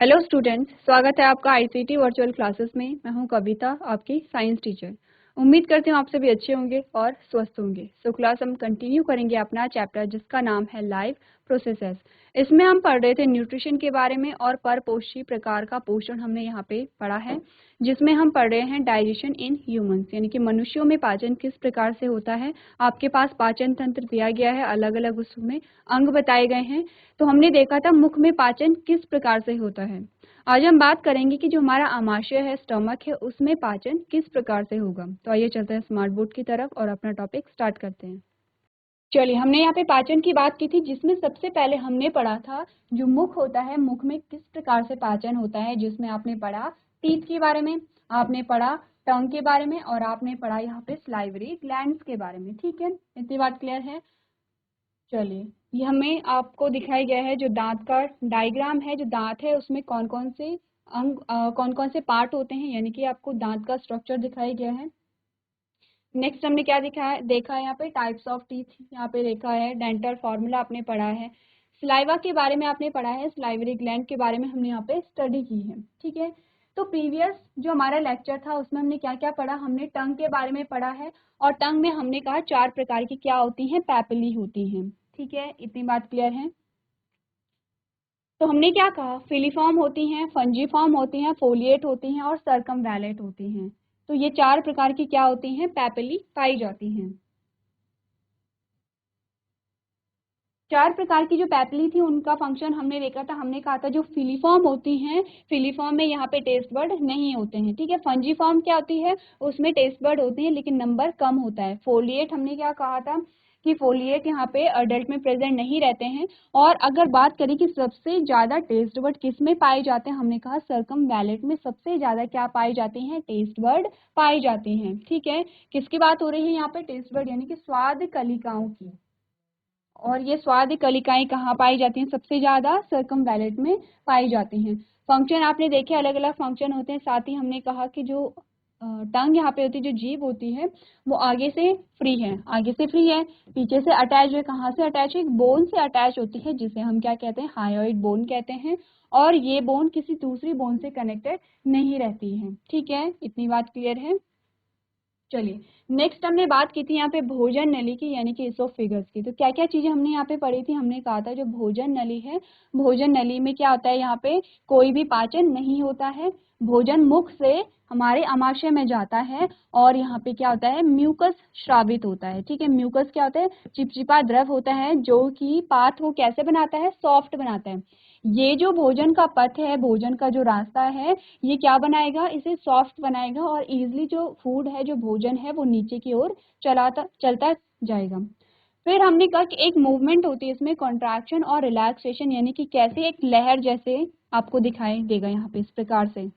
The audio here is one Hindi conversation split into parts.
हेलो स्टूडेंट्स, स्वागत है आपका आईसीटी वर्चुअल क्लासेस में। मैं हूं कविता, आपकी साइंस टीचर। उम्मीद करती हूं आप सभी अच्छे होंगे और स्वस्थ होंगे। सो क्लास हम कंटिन्यू करेंगे अपना चैप्टर जिसका नाम है लाइव प्रोसेसेस। इसमें हम पढ़ रहे थे न्यूट्रिशन के बारे में और परपोषी प्रकार का पोषण हमने यहाँ पे पढ़ा है, जिसमें हम पढ़ रहे हैं डाइजेशन इन ह्यूमंस, यानी कि मनुष्यों में पाचन किस प्रकार से होता है। आपके पास पाचन तंत्र दिया गया है, अलग अलग उसमें अंग बताए गए हैं। तो हमने देखा था मुख में पाचन किस प्रकार से होता है। आज हम बात करेंगे कि जो हमारा आमाशय है, स्टमक है, उसमें पाचन किस प्रकार से होगा। तो आइए चलते हैं स्मार्ट बोर्ड की तरफ और अपना टॉपिक स्टार्ट करते हैं। चलिए, हमने यहाँ पे पाचन की बात की थी, जिसमें सबसे पहले हमने पढ़ा था जो मुख होता है, मुख में किस प्रकार से पाचन होता है, जिसमें आपने पढ़ा टीथ के बारे में, आपने पढ़ा टंग के बारे में और आपने पढ़ा यहाँ पे सलाइवरी ग्लैंड्स के बारे में। ठीक है, इतनी बात क्लियर है। चलिए, ये हमें आपको दिखाया गया है जो दांत का डायग्राम है। जो दांत है उसमें कौन कौन से अंग, कौन कौन से पार्ट होते हैं, यानी कि आपको दांत का स्ट्रक्चर दिखाया गया है। नेक्स्ट हमने क्या देखा है यहाँ पे टाइप्स ऑफ टीथ यहाँ पे देखा है। डेंटल फॉर्मूला आपने पढ़ा है। सलाइवा के बारे में आपने पढ़ा है, सलाइवरी ग्लैंड के बारे में हमने यहाँ पे स्टडी की है। ठीक है, तो प्रीवियस जो हमारा लेक्चर था उसमें हमने क्या क्या पढ़ा। हमने टंग के बारे में पढ़ा है और टंग में हमने कहा 4 प्रकार की क्या होती हैं, पैपिली होती हैं। ठीक है, इतनी बात क्लियर है। तो हमने क्या कहा, फिलीफॉर्म होती हैं, फंजीफॉर्म होती हैं, फोलिएट होती हैं और सर्कमवैलेट होती हैं। तो ये 4 प्रकार की क्या होती हैं, पैपिली पाई जाती हैं। 4 प्रकार की जो पैपिली थी उनका फंक्शन हमने देखा था। हमने कहा था जो फिलीफॉर्म होती हैं, फिलीफॉर्म में यहाँ पे टेस्ट बर्ड नहीं होते हैं। ठीक है, फंजीफॉर्म क्या होती है, उसमें टेस्ट बर्ड होते हैं लेकिन नंबर कम होता है। फोलिएट हमने क्या कहा था कि फोलिएट यहाँ पे अडल्ट में प्रेजेंट नहीं रहते हैं। और अगर बात करें कि सबसे ज्यादा टेस्ट बर्ड किस में पाए जाते हैं, हमने कहा सर्कमवैलेट में सबसे ज्यादा क्या पाए जाते हैं, टेस्ट बर्ड पाए जाते हैं। ठीक है, किसकी बात हो रही है यहाँ पे, टेस्ट बर्ड यानी कि स्वाद कलिकाओं की। और ये स्वाद कलिकाएं कहाँ पाई जाती हैं, सबसे ज्यादा सर्कमवैलेट में पाई जाती हैं। फंक्शन आपने देखे, अलग अलग फंक्शन होते हैं। साथ ही हमने कहा कि जो टंग यहाँ पे होती है, जो जीभ होती है, वो आगे से फ्री है, आगे से फ्री है, पीछे से अटैच है। कहाँ से अटैच है, एक बोन से अटैच होती है जिसे हम क्या कहते हैं, हायोइड बोन कहते हैं। और ये बोन किसी दूसरी बोन से कनेक्टेड नहीं रहती है। ठीक है, इतनी बात क्लियर है। चलिए, नेक्स्ट हमने बात की थी यहाँ पे भोजन नली की, यानी कि इसोफिगस की। तो क्या क्या चीजें हमने यहाँ पे पढ़ी थी, हमने कहा था जो भोजन नली है, भोजन नली में क्या होता है, यहाँ पे कोई भी पाचन नहीं होता है। भोजन मुख से हमारे अमाशय में जाता है और यहाँ पे क्या होता है, म्यूकस श्रावित होता है। ठीक है, म्यूकस क्या होता है, चिपचिपा द्रव होता है जो कि पाथ वो कैसे बनाता है, सॉफ्ट बनाता है। ये जो भोजन का पथ है, भोजन का जो रास्ता है, ये क्या बनाएगा, इसे सॉफ्ट बनाएगा और इजीली जो फूड है, जो भोजन है, वो नीचे की ओर चलता जाएगा। फिर हमने कहा कि एक मूवमेंट होती है इसमें, कॉन्ट्रैक्शन और रिलैक्सेशन, यानी कि कैसे एक लहर जैसे आपको दिखाई देगा यहाँ पे इस प्रकार से।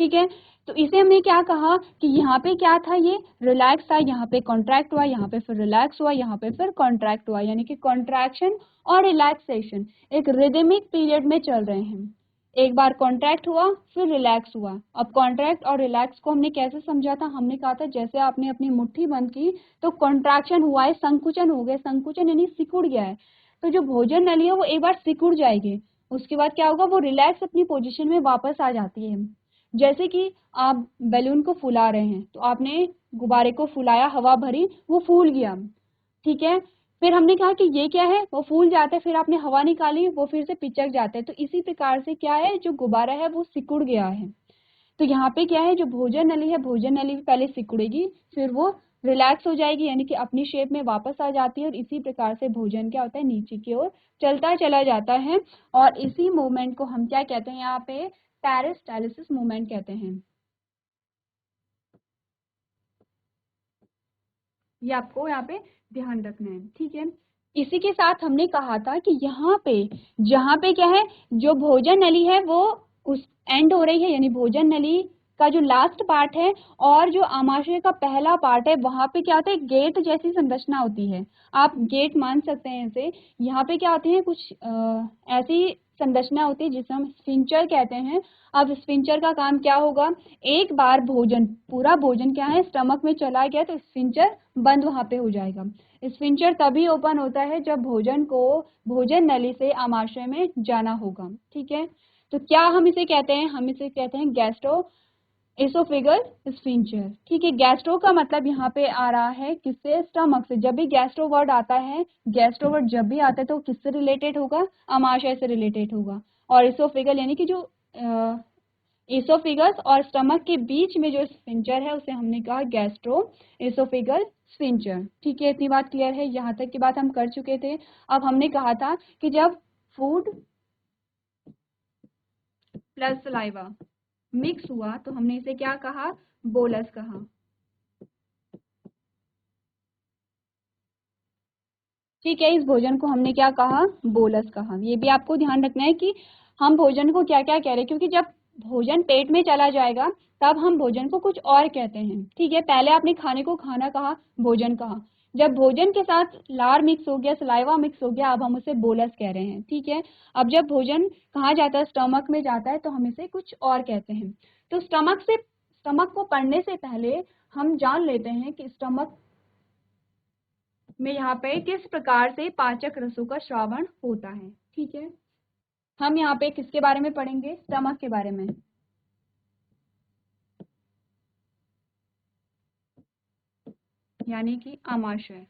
ठीक है, तो इसे हमने क्या कहा कि यहाँ पे क्या था, ये रिलैक्स था, यहाँ पे कॉन्ट्रैक्ट हुआ, यहाँ पे फिर रिलैक्स हुआ, यहाँ पे फिर कॉन्ट्रैक्ट हुआ, यानी कि कॉन्ट्रैक्शन और रिलैक्सेशन एक रिदमिक पीरियड में चल रहे हैं। एक बार कॉन्ट्रैक्ट हुआ फिर रिलैक्स हुआ। अब कॉन्ट्रैक्ट और रिलैक्स को हमने कैसे समझा था, हमने कहा था जैसे आपने अपनी मुट्ठी बंद की तो कॉन्ट्रैक्शन हुआ है, संकुचन हो गया, संकुचन यानी सिकुड़ गया है। तो जो भोजन नली है वो एक बार सिकुड़ जाएगी, उसके बाद क्या होगा, वो रिलैक्स अपनी पोजीशन में वापस आ जाती है। जैसे कि आप बैलून को फुला रहे हैं, तो आपने गुब्बारे को फुलाया, हवा भरी, वो फूल गया। ठीक है, फिर हमने कहा कि ये क्या है, वो फूल जाते हैं, फिर आपने हवा निकाली, वो फिर से पिचक जाते हैं। तो इसी प्रकार से क्या है, जो गुब्बारा है वो सिकुड़ गया है। तो यहाँ पे क्या है, जो भोजन नली है, भोजन नली पहले सिकुड़ेगी, फिर वो रिलैक्स हो जाएगी, यानी कि अपनी शेप में वापस आ जाती है। और इसी प्रकार से भोजन क्या होता है, नीचे की ओर चलता चला जाता है। और इसी मूवमेंट को हम क्या कहते हैं, यहाँ पे पेरिस्टालिसिस मूवमेंट कहते हैं। ये आपको यहाँ पे ध्यान रखना है। ठीक है, इसी के साथ हमने कहा था कि यहाँ पे जहाँ पे क्या है, जो भोजन नली है वो उस एंड हो रही है, यानी भोजन नली का जो लास्ट पार्ट है और जो आमाशय का पहला पार्ट है, वहां पे क्या होता है, गेट जैसी संरचना होती है। आप गेट मान सकते हैं इसे। यहाँ पे क्या होती है, कुछ ऐसी संरचना होती है जिसे हम स्फिंक्टर कहते हैं। अब स्फिंक्टर का काम क्या होगा, एक बार भोजन, पूरा भोजन क्या है, स्टमक में चला गया तो स्फिंक्टर बंद वहां पे हो जाएगा। स्फिंक्टर तभी ओपन होता है जब भोजन को भोजन नली से आमाशय में जाना होगा। ठीक है, तो क्या हम इसे कहते हैं? हम इसे कहते हैं गैस्ट्रो एसोफेगल स्फिंक्टर। ठीक है, गैस्ट्रो का मतलब यहाँ पे आ रहा है किससे? स्टमक से। जब भी गैस्ट्रो वर्ड आता है, गैस्ट्रो वर्ड जब भी आता है तो किससे रिलेटेड होगा? आमाशय से रिलेटेड होगा। और एसोफेगल यानी कि जो एसोफेगस और स्टमक के बीच में जो स्फिंक्टर है उसे हमने कहा गैस्ट्रो एसोफेगल स्फिंक्टर। ठीक है, इतनी बात क्लियर है? यहाँ तक की बात हम कर चुके थे। अब हमने कहा था कि जब फूड प्लस सलाइवा मिक्स हुआ तो हमने इसे क्या कहा? बोलस कहा। ठीक है, इस भोजन को हमने क्या कहा? बोलस कहा। ये भी आपको ध्यान रखना है कि हम भोजन को क्या क्या कह रहे हैं, क्योंकि जब भोजन पेट में चला जाएगा तब हम भोजन को कुछ और कहते हैं। ठीक है, पहले आपने खाने को खाना कहा, भोजन कहा। जब भोजन के साथ लार मिक्स हो गया, सलाइवा मिक्स हो गया, अब हम उसे बोलस कह रहे हैं। ठीक है, अब जब भोजन कहाँ जाता है? स्टमक में जाता है, तो हम इसे कुछ और कहते हैं। तो स्टमक को पढ़ने से पहले हम जान लेते हैं कि स्टमक में यहाँ पे किस प्रकार से पाचक रसों का श्रावण होता है। ठीक है, हम यहाँ पे किसके बारे में पढ़ेंगे? स्टमक के बारे में। यानी कि आमाशय।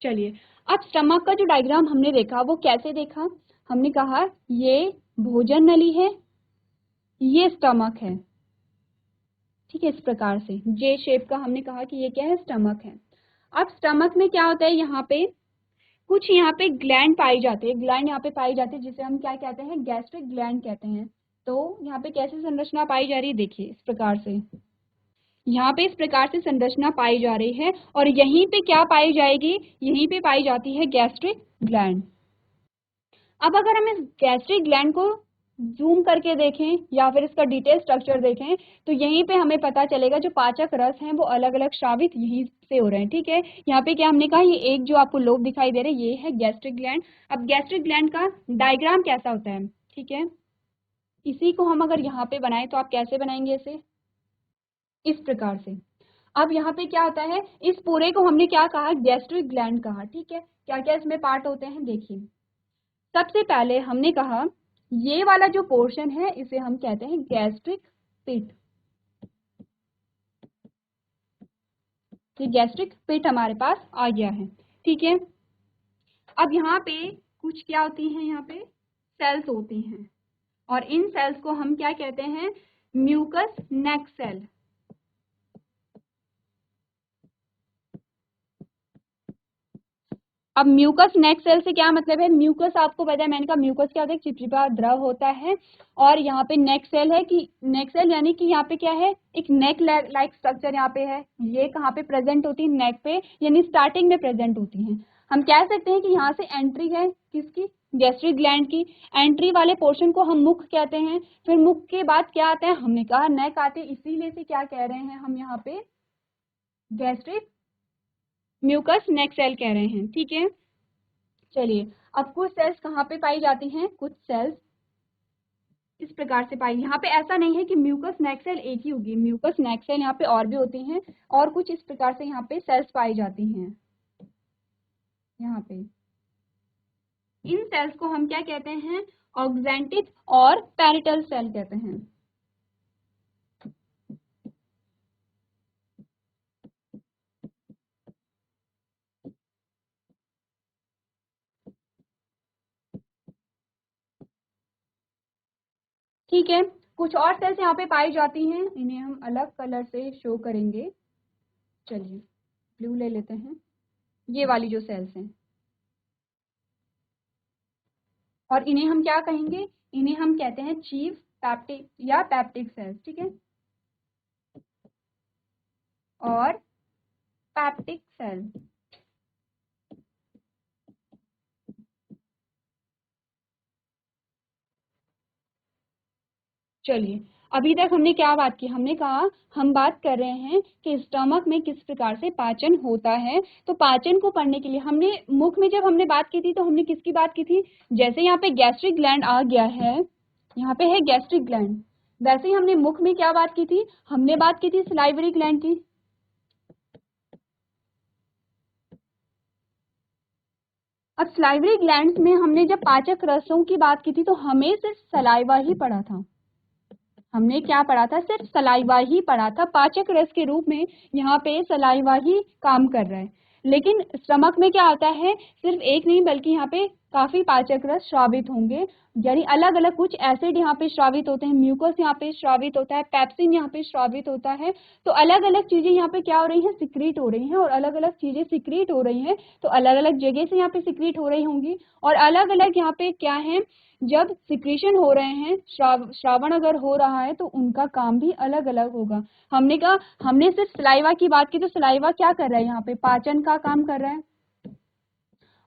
चलिए, अब स्टमक का जो डायग्राम हमने देखा वो कैसे देखा? हमने कहा ये भोजन नली है, ये स्टमक है। ठीक है, इस प्रकार से जे शेप का हमने कहा कि ये क्या है? स्टमक है। अब स्टमक में क्या होता है? यहाँ पे कुछ यहाँ पे ग्लैंड पाई जाती है, ग्लैंड यहाँ पे पाई जाती है जिसे हम क्या कहते हैं? गैस्ट्रिक ग्लैंड कहते हैं। तो यहाँ पे कैसे संरचना पाई जा रही है? देखिए इस प्रकार से, यहाँ पे इस प्रकार से संरचना पाई जा रही है। और यहीं पे क्या पाई जाएगी? यहीं पे पाई जाती है गैस्ट्रिक ग्लैंड। अब अगर हम इस गैस्ट्रिक ग्लैंड को जूम करके देखें या फिर इसका डिटेल स्ट्रक्चर देखें तो यहीं पे हमें पता चलेगा जो पाचक रस हैं वो अलग अलग श्रावित यहीं से हो रहे हैं। ठीक है, यहाँ पे क्या हमने कहा? ये एक जो आपको लोब दिखाई दे रहे हैं ये है गैस्ट्रिक ग्लैंड। अब गैस्ट्रिक ग्लैंड का डायग्राम कैसा होता है? ठीक है, इसी को हम अगर यहाँ पे बनाएं तो आप कैसे बनाएंगे इसे? इस प्रकार से। अब यहाँ पे क्या होता है? इस पूरे को हमने क्या कहा? गैस्ट्रिक ग्लैंड कहा। ठीक है, क्या क्या इसमें पार्ट होते हैं देखिए। सबसे पहले हमने कहा ये वाला जो पोर्शन है इसे हम कहते हैं गैस्ट्रिक पिट। ये गैस्ट्रिक पिट हमारे पास आ गया है। ठीक है, अब यहाँ पे कुछ क्या होती हैं? यहाँ पे सेल्स होती हैं और इन सेल्स को हम क्या कहते हैं? म्यूकस नेक सेल। अब म्यूकस नेक सेल से क्या मतलब है? म्यूकस आपको पता है, मैंने कहा म्यूकस क्या होता है? चिपचिपा द्रव होता है। और यहाँ पे नेक सेल है कि नेक सेल यानी कि यहाँ पे क्या है? एक नेक लाइक स्ट्रक्चर यहाँ पे है। ये कहाँ पे प्रेजेंट होती है? नेक पे, यानी स्टार्टिंग में प्रेजेंट होती है। हम कह सकते हैं कि यहाँ से एंट्री है किसकी? गैस्ट्रिक ग्लैंड की। एंट्री वाले पोर्शन को हम मुख कहते हैं। फिर मुख के बाद क्या आता है? हमने कहा नेक आते, इसीलिए से क्या कह रहे हैं हम यहाँ पे? गैस्ट्रिक म्यूकस नेक सेल कह रहे हैं। ठीक है, चलिए अब कुछ सेल्स कहाँ पे पाई जाती हैं? कुछ सेल्स इस प्रकार से पाई। यहाँ पे ऐसा नहीं है कि म्यूकस नेक सेल एक ही होगी, म्यूकस नेक सेल यहाँ पे और भी होती हैं और कुछ इस प्रकार से यहाँ पे सेल्स पाई जाती हैं। यहाँ पे इन सेल्स को हम क्या कहते हैं? ऑक्जेंटिक और पैरिटल सेल कहते हैं। ठीक है, कुछ और सेल्स यहाँ पे पाई जाती हैं, इन्हें हम अलग कलर से शो करेंगे। चलिए ब्लू ले लेते हैं। ये वाली जो सेल्स हैं और इन्हें हम क्या कहेंगे? इन्हें हम कहते हैं चीफ पैप्टिक या पैप्टिक सेल्स। ठीक है, और पैप्टिक सेल। चलिए अभी तक हमने क्या बात की? हमने कहा हम बात कर रहे हैं कि स्टमक में किस प्रकार से पाचन होता है। तो पाचन को पढ़ने के लिए हमने मुख में जब हमने बात की थी तो हमने किसकी बात की थी? जैसे यहाँ पे गैस्ट्रिक ग्लैंड आ गया है, यहाँ पे है गैस्ट्रिक ग्लैंड, वैसे ही हमने मुख में क्या बात की थी, हमने बात की थी सलाइवरी ग्लैंड की। अब सलाइवरी ग्लैंड्स में हमने जब पाचक रसों की बात की थी तो हमें सिर्फ सलाइवा ही पढ़ा था। हमने क्या पढ़ा था, सिर्फ सलाइवा ही पढ़ा था, पाचक रस के रूप में यहाँ पे सलाइवा ही काम कर रहा है। लेकिन स्टमक में क्या आता है, सिर्फ एक नहीं बल्कि यहाँ पे काफी पाचक रस श्रावित होंगे, यानी अलग अलग कुछ एसिड यहाँ पे श्रावित होते हैं, म्यूकस यहाँ पे श्रावित होता है, पेप्सिन यहाँ पे श्रावित होता है। तो अलग अलग चीजें यहाँ पे क्या हो रही हैं, सिक्रीट हो रही हैं, और अलग अलग चीजें सिक्रीट हो रही हैं तो अलग अलग जगह से यहाँ पे सिक्रीट हो रही होंगी, और अलग अलग यहाँ पे क्या है, जब सिक्रीशन हो रहे हैं, श्रावण अगर हो रहा है तो उनका काम भी अलग अलग होगा। हमने कहा, हमने सिर्फ सलाइवा की बात की तो सलाइवा क्या कर रहा है, यहाँ पे पाचन का काम कर रहा है,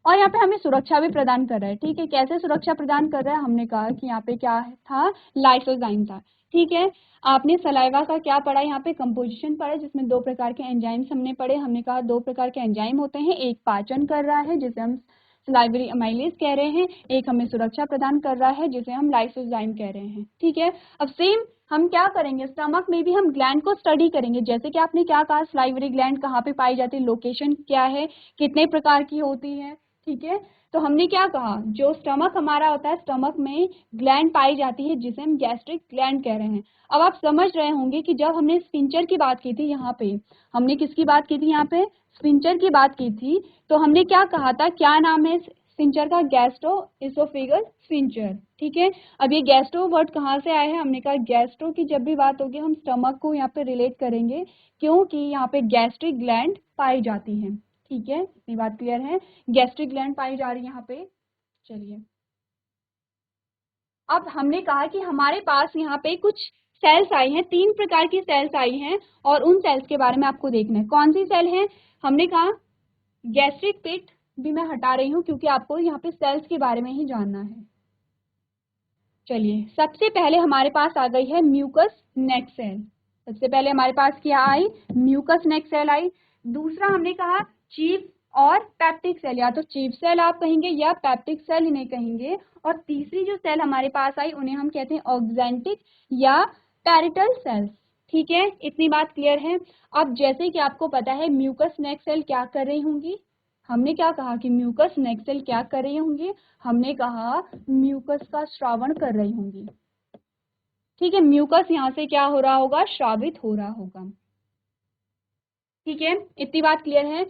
और यहाँ पे हमें सुरक्षा भी प्रदान कर रहा है। ठीक है, कैसे सुरक्षा प्रदान कर रहा है, हमने कहा कि यहाँ पे क्या था, लाइसोजाइम था। ठीक है, आपने सलाइवा का क्या पढ़ा, यहाँ पे कंपोजिशन पढ़ा जिसमें दो प्रकार के एंजाइम्स हमने पढ़े। हमने कहा दो प्रकार के एंजाइम होते हैं, एक पाचन कर रहा है जिसे हम सलाइवरी अमाइलेज कह रहे हैं, एक हमें सुरक्षा प्रदान कर रहा है जिसे हम लाइसोजाइम कह रहे हैं। ठीक है, अब सेम हम क्या करेंगे, स्टमक में भी हम ग्लैंड को स्टडी करेंगे। जैसे कि आपने क्या कहा, सलाइवरी ग्लैंड कहाँ पे पाई जाती है, लोकेशन क्या है, कितने प्रकार की होती है। ठीक है, तो हमने क्या कहा, जो स्टमक हमारा होता है, स्टमक में ग्लैंड पाई जाती है जिसे हम गैस्ट्रिक ग्लैंड कह रहे हैं। अब आप समझ रहे होंगे कि जब हमने स्फिंक्टर की बात की थी, यहाँ पे हमने किसकी बात की थी, यहाँ पे स्फिंक्टर की बात की थी, तो हमने क्या कहा था, क्या नाम है स्फिंक्टर का, गैस्ट्रो इसोफेगस स्फिंक्टर। ठीक है, अब ये गैस्ट्रो वर्ड कहाँ से आया है, हमने कहा गैस्ट्रो की जब भी बात होगी हम स्टमक को यहाँ पे रिलेट करेंगे, क्योंकि यहाँ पे गैस्ट्रिक ग्लैंड पाई जाती है। ठीक है, इतनी बात क्लियर है, गैस्ट्रिक ग्लैंड पाई जा रही है यहाँ पे। चलिए, अब हमने कहा कि हमारे पास यहाँ पे कुछ सेल्स आई हैं, तीन प्रकार की सेल्स आई हैं, और उन सेल्स के बारे में आपको देखना है। कौन सी सेल है, हमने कहा गैस्ट्रिक पिट भी मैं हटा रही हूँ क्योंकि आपको यहाँ पे सेल्स के बारे में ही जानना है। चलिए, सबसे पहले हमारे पास आ गई है म्यूकस नेक सेल। सबसे पहले हमारे पास क्या आई, म्यूकस नेक सेल आई। दूसरा हमने कहा चीफ और पेप्टिक सेल, या तो चीफ सेल आप कहेंगे या पेप्टिक सेल इन्हें कहेंगे। और तीसरी जो सेल हमारे पास आई उन्हें हम कहते हैं ऑक्जेंटिक या पैरिटल सेल्स। ठीक है, इतनी बात क्लियर है। अब जैसे कि आपको पता है म्यूकस नेक सेल क्या कर रही होंगी, हमने क्या कहा कि म्यूकस नेक सेल क्या कर रही होंगी, हमने कहा म्यूकस का श्रावण कर रही होंगी। ठीक है, म्यूकस यहाँ से क्या हो रहा होगा, श्रावित हो रहा होगा। ठीक है, इतनी बात क्लियर है।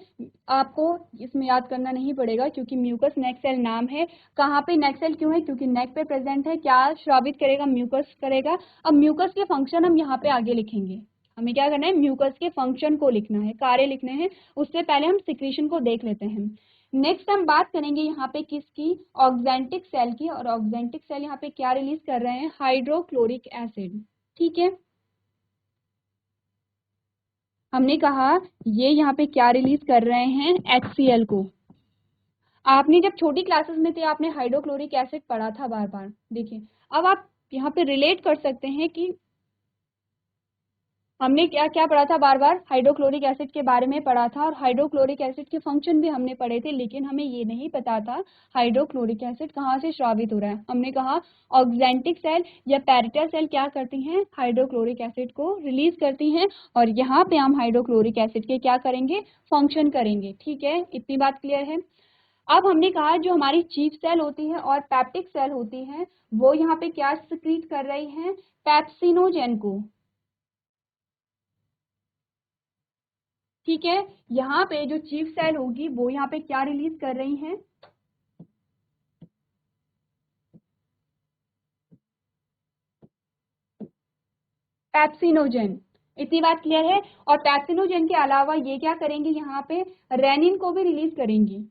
आपको इसमें याद करना नहीं पड़ेगा क्योंकि म्यूकस नेक सेल नाम है। कहाँ पे नेक सेल क्यों है, क्योंकि नेक पे प्रेजेंट है, क्या श्रावित करेगा, म्यूकस करेगा। अब म्यूकस के फंक्शन हम यहाँ पे आगे लिखेंगे, हमें क्या करना है, म्यूकस के फंक्शन को लिखना है, कार्य लिखने हैं। उससे पहले हम सिक्रीशन को देख लेते हैं। नेक्स्ट हम बात करेंगे यहाँ पे किसकी, ऑक्जेंटिक सेल की, और ऑक्जेंटिक सेल यहाँ पे क्या रिलीज कर रहे हैं, हाइड्रोक्लोरिक एसिड। ठीक है, हमने कहा ये यहाँ पे क्या रिलीज कर रहे हैं, HCl को। आपने जब छोटी क्लासेस में थे आपने हाइड्रोक्लोरिक एसिड पढ़ा था बार बार। देखिए, अब आप यहाँ पे रिलेट कर सकते हैं कि हमने क्या क्या पढ़ा था, बार बार हाइड्रोक्लोरिक एसिड के बारे में पढ़ा था, और हाइड्रोक्लोरिक एसिड के फंक्शन भी हमने पढ़े थे, लेकिन हमें ये नहीं पता था हाइड्रोक्लोरिक एसिड कहाँ से स्रावित हो रहा है। हमने कहा ऑक्जेंटिक सेल या पैरिटल सेल क्या करती हैं, हाइड्रोक्लोरिक एसिड को रिलीज करती हैं, और यहाँ पे हम हाइड्रोक्लोरिक एसिड के क्या करेंगे, फंक्शन करेंगे। ठीक है, इतनी बात क्लियर है। अब हमने कहा जो हमारी चीफ सेल होती है और पैप्टिक सेल होती है वो यहाँ पे क्या सिक्रीट कर रही हैं, पेप्सिनोजेन को। ठीक है, यहाँ पे जो चीफ सेल होगी वो यहाँ पे क्या रिलीज कर रही हैं, पेप्सिनोजेन। इतनी बात क्लियर है। और पेप्सिनोजेन के अलावा ये क्या करेंगी, यहाँ पे रेनिन को भी रिलीज करेंगी,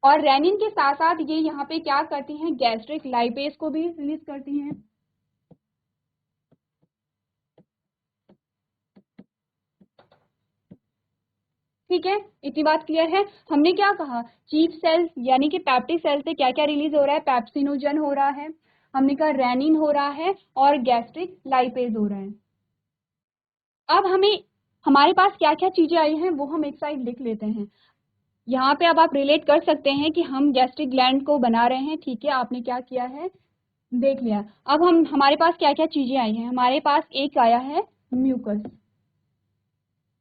और रेनिन के साथ साथ ये यहाँ पे क्या करती हैं, गैस्ट्रिक लाइपेज को भी रिलीज करती हैं। ठीक है, इतनी बात क्लियर है। हमने क्या कहा, चीफ सेल यानी कि पेप्टिक सेल से क्या क्या रिलीज हो रहा है, पेप्सिनोजन हो रहा है, हमने कहा रेनिन हो रहा है, और गैस्ट्रिक लाइपेज हो रहा है। अब हमें हमारे पास क्या क्या चीजें आई हैं वो हम एक साइड लिख लेते हैं। यहाँ पे अब आप रिलेट कर सकते हैं कि हम गैस्ट्रिक ग्लैंड को बना रहे हैं, ठीक है, आपने क्या किया है देख लिया। अब हम हमारे पास क्या क्या चीजें आई हैं, हमारे पास एक आया है म्यूकस,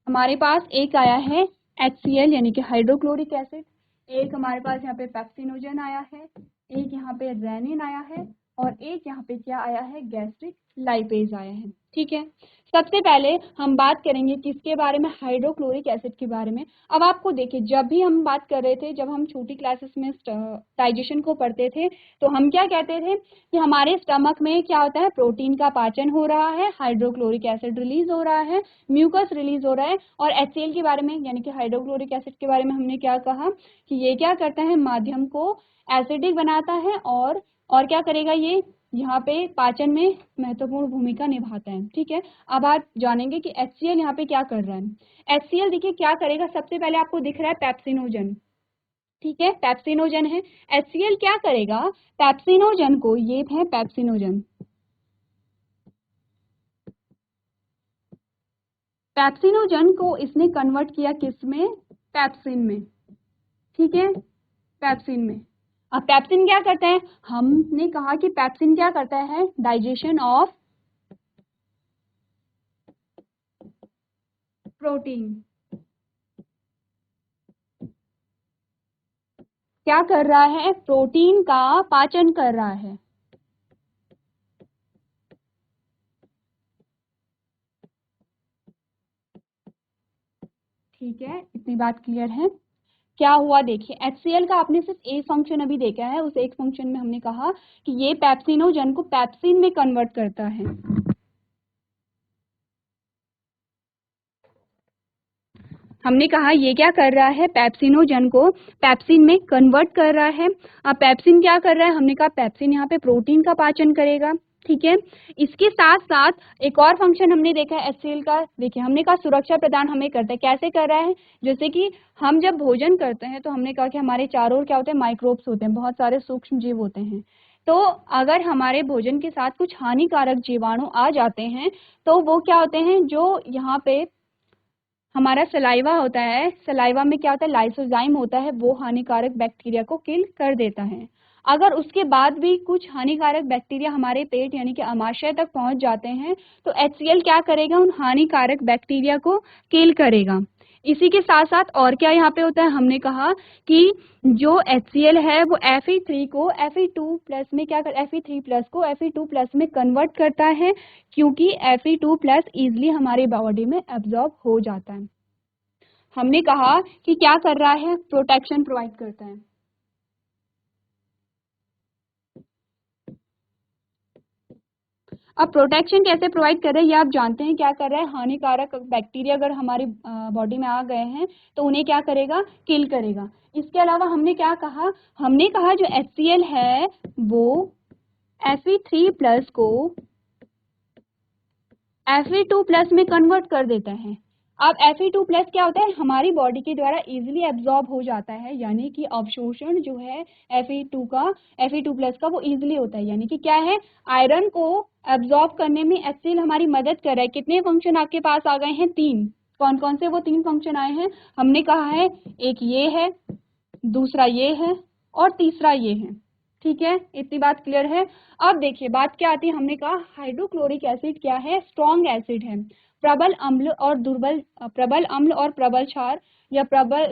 हमारे पास एक आया है HCl यानी कि हाइड्रोक्लोरिक एसिड, एक हमारे पास यहाँ पे पेप्सिनोजन आया है, एक यहाँ पे रेनिन आया है, और एक यहाँ पे क्या आया है गैस्ट्रिक लाइपेज आया है, ठीक है। सबसे पहले हम बात करेंगे किसके बारे में, हाइड्रोक्लोरिक एसिड के बारे में। अब आपको देखिए, जब भी हम बात कर रहे थे, जब हम छोटी क्लासेस में डाइजेशन को पढ़ते थे, तो हम क्या कहते थे कि हमारे स्टमक में क्या होता है, प्रोटीन का पाचन हो रहा है, हाइड्रोक्लोरिक एसिड रिलीज हो रहा है, म्यूकस रिलीज हो रहा है, और HCl के बारे में यानी कि हाइड्रोक्लोरिक एसिड के बारे में हमने क्या कहा कि ये क्या करता है, माध्यम को एसिडिक बनाता है, और क्या करेगा, ये यहाँ पे पाचन में महत्वपूर्ण भूमिका निभाता है, ठीक है। अब आप जानेंगे कि HCl यहाँ पे क्या कर रहा है। HCl देखिए क्या करेगा, सबसे पहले आपको दिख रहा है पेप्सिनोजन, ठीक है, पेप्सिनोजन है। HCl क्या करेगा, पेप्सिनोजन को, ये है पेप्सिनोजन, पेप्सिनोजन को इसने कन्वर्ट किया किस में, पेप्सिन में, ठीक है, पेप्सिन में। अब पेप्सिन क्या करता है, हमने कहा कि पेप्सिन क्या करता है, डाइजेशन ऑफ प्रोटीन, क्या कर रहा है, प्रोटीन का पाचन कर रहा है, ठीक है, इतनी बात क्लियर है। क्या हुआ देखिए, HCl का आपने सिर्फ एक फंक्शन अभी देखा है, उस एक फंक्शन में हमने कहा कि ये पेप्सिनोजन को पेप्सिन में कन्वर्ट करता है, हमने कहा ये क्या कर रहा है, पेप्सिनोजन को पेप्सिन में कन्वर्ट कर रहा है। अब पेप्सिन क्या कर रहा है, हमने कहा पेप्सिन यहाँ पे प्रोटीन का पाचन करेगा, ठीक है। इसके साथ साथ एक और फंक्शन हमने देखा है HCl का, देखिए हमने कहा सुरक्षा प्रदान हमें करता है, कैसे कर रहा है, जैसे कि हम जब भोजन करते हैं तो हमने कहा कि हमारे चारों ओर क्या होते हैं, माइक्रोब्स होते हैं, बहुत सारे सूक्ष्म जीव होते हैं। तो अगर हमारे भोजन के साथ कुछ हानिकारक जीवाणु आ जाते हैं, तो वो क्या होते हैं, जो यहाँ पे हमारा सलाइवा होता है, सलाइवा में क्या होता है, लाइसोजाइम होता है, वो हानिकारक बैक्टीरिया को किल कर देता है। अगर उसके बाद भी कुछ हानिकारक बैक्टीरिया हमारे पेट यानी कि आमाशय तक पहुंच जाते हैं, तो HCl क्या करेगा, उन हानिकारक बैक्टीरिया को किल करेगा। इसी के साथ साथ और क्या यहाँ पे होता है, हमने कहा कि जो HCl है वो Fe3 को Fe2 प्लस में क्या कर, Fe3 प्लस को Fe2 प्लस में कन्वर्ट करता है, क्योंकि Fe2 प्लस इजिली हमारी बॉडी में एब्जॉर्ब हो जाता है। हमने कहा कि क्या कर रहा है, प्रोटेक्शन प्रोवाइड करता है। अब प्रोटेक्शन कैसे प्रोवाइड कर रहे हैं ये आप जानते हैं, क्या कर रहा है, हानिकारक बैक्टीरिया अगर हमारी बॉडी में आ गए हैं तो उन्हें क्या करेगा, किल करेगा। इसके अलावा हमने क्या कहा, हमने कहा जो HCl है वो Fe3 प्लस को Fe2 प्लस में कन्वर्ट कर देता है। अब Fe2 प्लस क्या होता है, हमारी बॉडी के द्वारा इजीली एब्जॉर्ब हो जाता है, यानी कि अवशोषण जो है Fe2 प्लस का वो इजीली होता है, यानी कि क्या है, आयरन को एब्जॉर्ब करने में HCl हमारी मदद कर रहा है। कितने फंक्शन आपके पास आ गए हैं, 3। कौन कौन से वो 3 फंक्शन आए हैं, हमने कहा है एक ये है, दूसरा ये है, और तीसरा ये है, ठीक है, इतनी बात क्लियर है। अब देखिए बात क्या आती है, हमने कहा हाइड्रोक्लोरिक एसिड क्या है, स्ट्रॉन्ग एसिड है, प्रबल अम्ल और प्रबल क्षार, या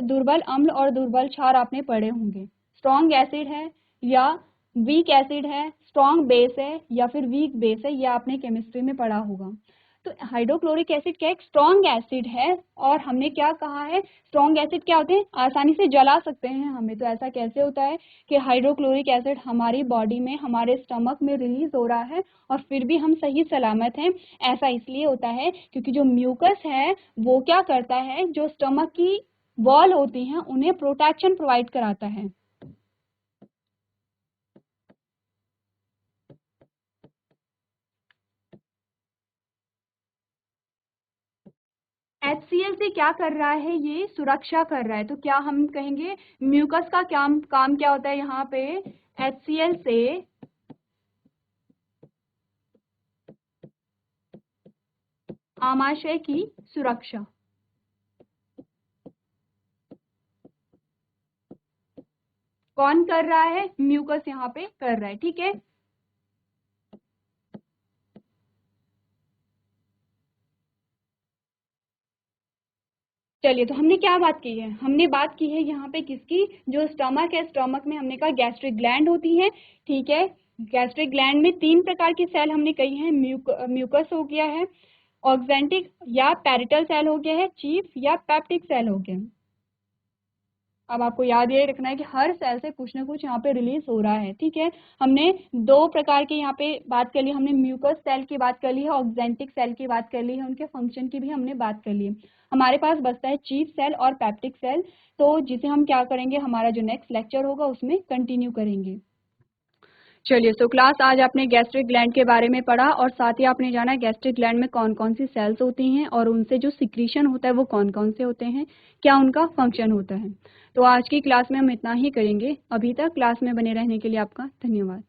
दुर्बल अम्ल और दुर्बल क्षार आपने पढ़े होंगे। स्ट्रॉन्ग एसिड है या वीक एसिड है, स्ट्रॉन्ग बेस है या फिर वीक बेस है, ये आपने केमिस्ट्री में पढ़ा होगा। तो हाइड्रोक्लोरिक एसिड क्या, एक स्ट्रॉन्ग एसिड है, और हमने क्या कहा है, स्ट्रॉन्ग एसिड क्या होते हैं, आसानी से जला सकते हैं हमें। तो ऐसा कैसे होता है कि हाइड्रोक्लोरिक एसिड हमारी बॉडी में, हमारे स्टमक में रिलीज हो रहा है और फिर भी हम सही सलामत हैं। ऐसा इसलिए होता है क्योंकि जो म्यूकस है वो क्या करता है, जो स्टमक की वॉल होती हैं उन्हें प्रोटेक्शन प्रोवाइड कराता है। HCl से क्या कर रहा है, ये सुरक्षा कर रहा है। तो क्या हम कहेंगे म्यूकस का क्या काम क्या होता है यहाँ पे, HCl से आमाशय की सुरक्षा, कौन कर रहा है? म्यूकस यहाँ पे कर रहा है, ठीक है। चलिए, तो हमने क्या बात की है? हमने बात की है यहाँ पे किसकी? जो स्टमक है, स्टमक में हमने कहा गैस्ट्रिक ग्लैंड होती है, ठीक है। गैस्ट्रिक ग्लैंड में 3 प्रकार की सेल हमने कही है, म्यूकस हो गया है, ऑक्जेंटिक या पैरिटल सेल हो गया है, चीफ या पेप्टिक सेल हो गया। अब आपको याद ये रखना है कि हर सेल से कुछ ना कुछ यहाँ पे रिलीज हो रहा है, ठीक है। हमने 2 प्रकार के यहाँ पे बात कर ली, हमने म्यूकस सेल की बात कर ली है, ऑक्जेंटिक सेल की बात कर ली है, उनके फंक्शन की भी हमने बात कर ली है। हमारे पास बचता है चीफ सेल और पेप्टिक सेल, तो जिसे हम क्या करेंगे, हमारा जो नेक्स्ट लेक्चर होगा उसमें कंटिन्यू करेंगे। चलिए, तो क्लास आज आपने गैस्ट्रिक ग्लैंड के बारे में पढ़ा और साथ ही आपने जाना गैस्ट्रिक ग्लैंड में कौन कौन सी सेल्स होती हैं और उनसे जो सिक्रीशन होता है वो कौन कौन से होते हैं, क्या उनका फंक्शन होता है। तो आज की क्लास में हम इतना ही करेंगे। अभी तक क्लास में बने रहने के लिए आपका धन्यवाद।